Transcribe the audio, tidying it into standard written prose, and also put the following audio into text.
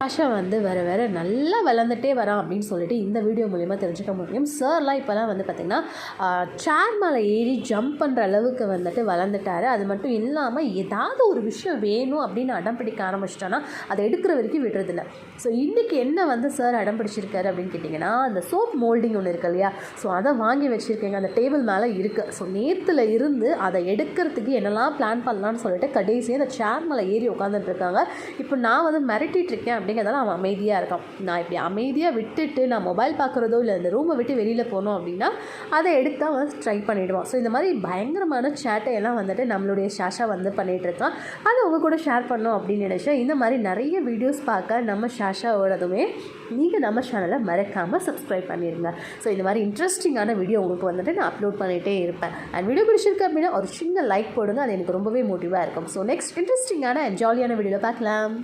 ஆஷா வந்து வர நல்லா வளர்ந்துட்டே வரான் அப்படின்னு சொல்லிட்டு இந்த வீடியோ மூலிமா தெரிஞ்சுக்க முடியும். சார்லாம் இப்போலாம் வந்து பார்த்திங்கன்னா சேர் மேலே ஏறி ஜம்ப் பண்ணுற அளவுக்கு வந்துட்டு வளர்ந்துட்டார். அது மட்டும் இல்லாமல் ஏதாவது ஒரு விஷயம் வேணும் அப்படின்னு அடம் பிடிக்க ஆரம்பிச்சிட்டான்னா அதை எடுக்கிற வரைக்கும் விடுறதில்ல. ஸோ இன்றைக்கி என்ன வந்து சார் அடம் பிடிச்சிருக்காரு அப்படின்னு கேட்டிங்கன்னா, அந்த சோப் மோல்டிங் ஒன்று இருக்குது இல்லையா, ஸோ அதை வாங்கி வச்சுருக்கேங்க, அந்த டேபிள் மேலே இருக்குது. ஸோ நேற்றுல இருந்து அதை எடுக்கிறதுக்கு என்னெல்லாம் பிளான் பண்ணலான்னு சொல்லிட்டு கடைசியாக அந்த சேர் மேலே ஏறி உட்காந்துட்டு இருக்காங்க. இப்போ நான் வந்து மிரட்டிகிட்டு இருக்கேன் அப்படிங்கிறதால அவன் அமைதியாக இருக்கான். நான் இப்படி அமைதியாக விட்டுட்டு நான் மொபைல் பார்க்குறதோ இல்லை இந்த ரூமை விட்டு வெளியில் போனோம் அப்படின்னா அதை எடுத்து அவன் ட்ரை பண்ணிவிடுவான். ஸோ இந்த மாதிரி பயங்கரமான சேட்டையெல்லாம் வந்துட்டு நம்மளுடைய ஷாஷா வந்து பண்ணிகிட்ருக்கான். அதை உங்கள் கூட ஷேர் பண்ணோம் அப்படின்னு நினச்சேன். இந்த மாதிரி நிறைய வீடியோஸ் பார்க்க நம்ம ஷாஷாவோடதுமே நீங்கள் நம்ம சேனலை மறக்காமல் சப்ஸ்கிரைப் பண்ணிடுங்க. ஸோ இந்த மாதிரி இன்ட்ரெஸ்டிங்கான வீடியோ உங்களுக்கு வந்துட்டு நான் அப்லோட் பண்ணிகிட்டே இருப்பேன். அண்ட் வீடியோ பிடிச்சிருக்கு அப்படின்னா ஒரு சின்ன லைக் போடுங்க, அது எனக்கு ரொம்பவே மோட்டிவாக இருக்கும். ஸோ நெக்ஸ்ட் இன்ட்ரெஸ்டிங்கான அண்ட் ஜாலியான வீடியோவில் பார்க்கலாம்.